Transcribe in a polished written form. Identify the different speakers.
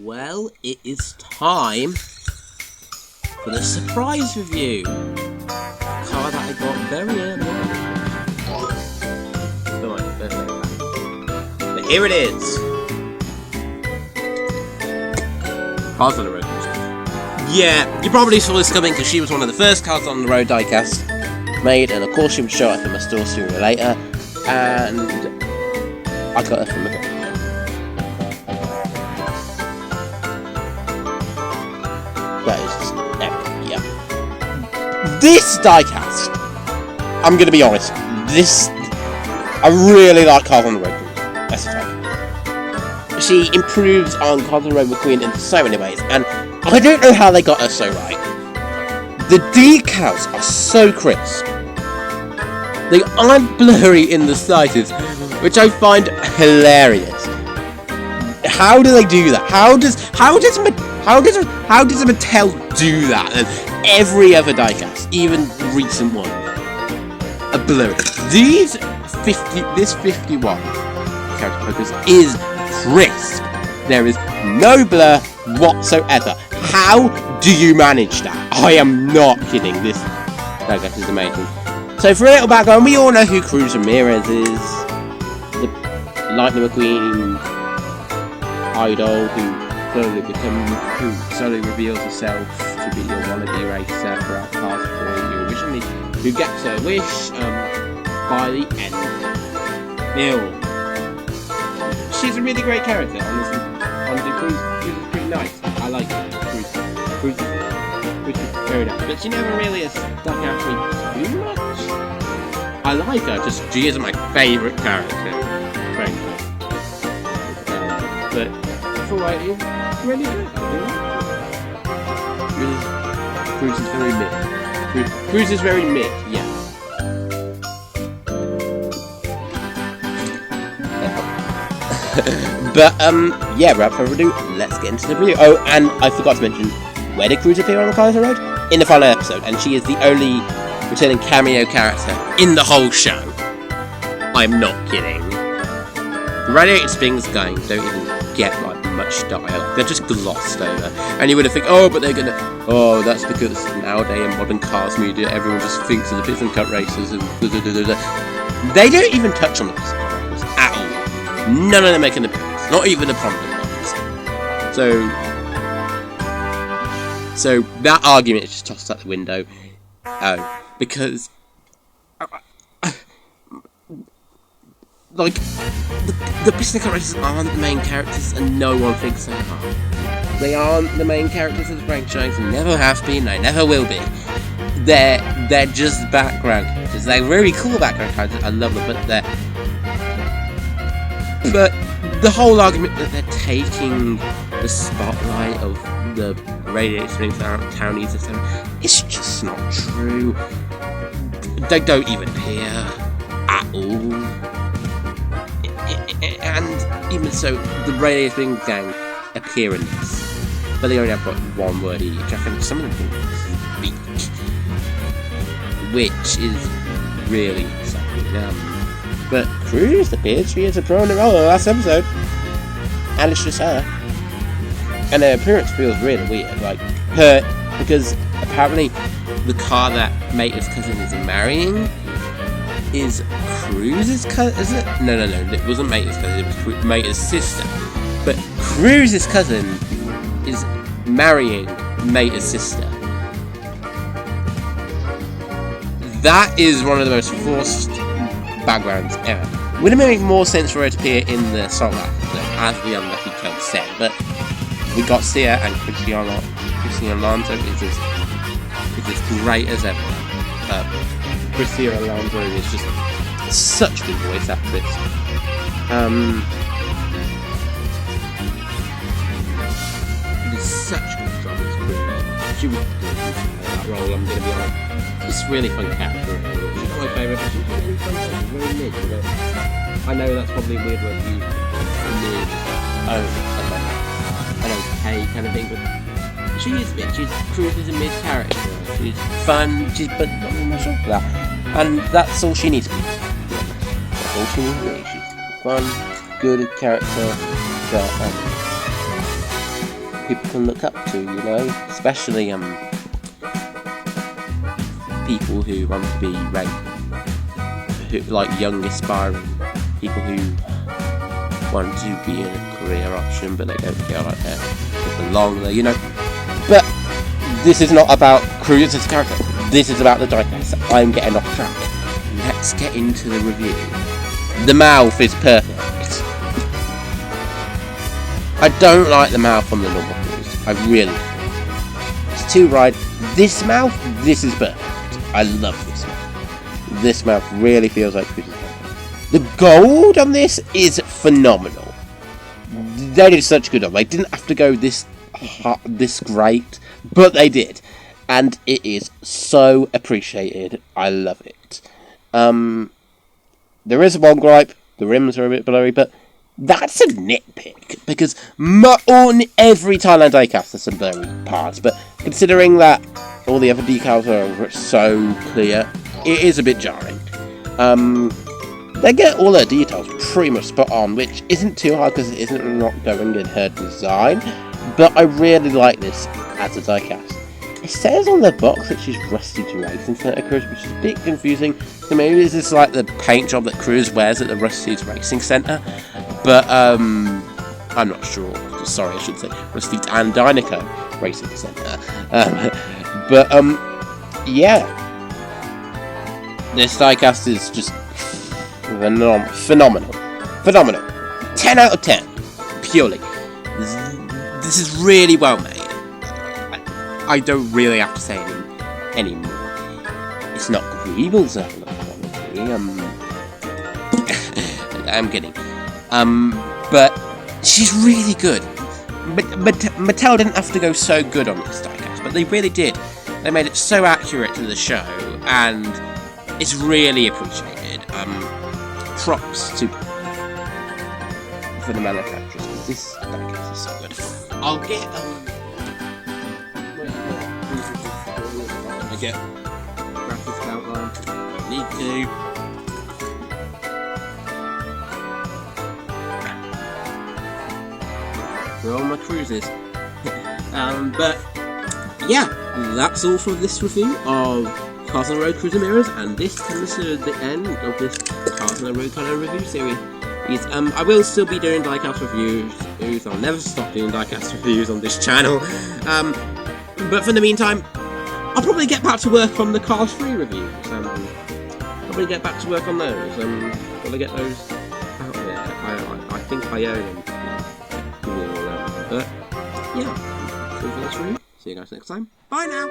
Speaker 1: Well, it is time for the surprise review. A car that I got very early on. But here it is. Cars on the Road. Yeah, you probably saw this coming because she was one of the first Cars on the Road diecast made, and of course she would show up in my store sooner or later, and I got her from a bit. That is just epic, yeah. This diecast, I'm gonna be honest, I really like Cars on the Road. That's a fact. She improves on Cars on the Road McQueen in so many ways, and I don't know how they got her so right. The decals are so crisp. They aren't blurry in the slightest, which I find hilarious. How do they do that? How does a Mattel do that? And every other diecast, even recent one, are blurry. This 51 character focus is crisp. There is no blur whatsoever. How do you manage that? I am not kidding. This diecast is amazing. So for a little background, we all know who Cruz Ramirez is. The Lightning McQueen idol who slowly reveals herself to be your wannabe racer throughout Cars 4, who gets her wish by the end. Bill. She's a really great character, honestly. Cruz is pretty nice. I like her. Cruz is very nice. But she never really has stuck out to me too much. I like her, just she isn't my favourite character. Frankly. But for what it is, really good. Cruz is very mid. Cruz is very mid, yeah. But yeah, without further ado, let's get into the review. Oh, and I forgot to mention, where did Cruz appear on the Cars on the Road? In the final episode, and she is the only returning cameo character in the whole show. I'm not kidding. The radiated things going don't even get like much dialogue. They're just glossed over. And you would have think, oh, but they're gonna, oh, that's because nowadays in modern cars media, everyone just thinks of the piston cut races and They don't even touch on the piston cut races at all. None of them make an appearance. Not even the prominent ones. So that argument is just tossed out the window. Because like the piston cut races aren't the main characters, and no one thinks they are. They aren't the main characters of the franchise, and never have been, they never will be. They're just background characters. They're very cool background characters. I love them, but the whole argument that they're taking the spotlight of the radiator springs townies or something, it's just not true. They don't even appear at all. And even so, the radiator springs gang appear in this, but they only have got one word each. I think some of them speak, which is really something. But Cruz appears, she is a prominent role in the last episode, and it's just her. And her appearance feels really weird, like her, because apparently the car that Mater's cousin is marrying is Cruz's cousin, is it? No, it wasn't Mater's cousin, it was Mater's sister. But Cruz's cousin is marrying Mater's sister. That is one of the most forced backgrounds ever. Would it make more sense for her to appear in the song as the unlucky Cub said, but we got to see her, and Cristiano Alonso is as great as ever. Cristiano Alonso is just such a good voice actress. It is such a good job as Cruz. She was good that role, I'm going to be honest. It's a really fun character. She's not my favourite, but she's really fun. She's really mid. I know that's probably a weird word to use. Mid. An okay kind of thing, but she is mid. Cruz is a mid character. She's fun, but not much of that. And that's all she needs to be. That's all she needs to be. She's fun, good character, but people can look up to, you know, especially people who want to be like young aspiring people who want to be in a career option but they don't feel like they belong there, you know. But this is not about Cruz as a character. This is about the diecast. I'm getting off track. Let's get into the review. The mouth is perfect. I don't like the mouth on the normal Cruz. I really don't. It's too right. This mouth, this is perfect. I love this mouth. This mouth really feels like Cruz's mouth. The gold on this is phenomenal. They did such good on. They didn't have to go this great, but they did, and it is so appreciated. I love it. There is one gripe: the rims are a bit blurry, but that's a nitpick because on every Thailand diecast there's some blurry parts. But considering that all the other decals are so clear, it is a bit jarring. They get all their details pretty much spot on, which isn't too hard because it isn't not going in her design. But I really like this as a diecast. It says on the box that she's Rusty Racing Centre Cruz, which is a bit confusing. So maybe this is like the paint job that Cruz wears at the Rusty's Racing Centre. But I'm not sure. Sorry, I should say Rusty and Dinoco Racing Centre. Yeah. This diecast is just phenomenal. 10 out of 10. Purely. This is really well made. I don't really have to say any more. It's not Greebles level of quality. I'm kidding. But she's really good. But Mattel didn't have to go so good on this diecast, but they really did. They made it so accurate to the show, and it's really appreciated. Props for the manufacturers, because this diecast is so good. I'll get graphics outline. Need to. For all my cruises. But yeah, that's all for this review of Cars on the Road Cruiser Mirrors, and this comes to the end of this Cars on the Road kind of review series. I will still be doing diecast reviews. I'll never stop doing diecast reviews on this channel. But for the meantime, I'll probably get back to work on the Cars 3 reviews. Probably get back to work on those. Probably get those out there. I think I own them. But yeah, that's all for this review. See you guys next time. Bye now.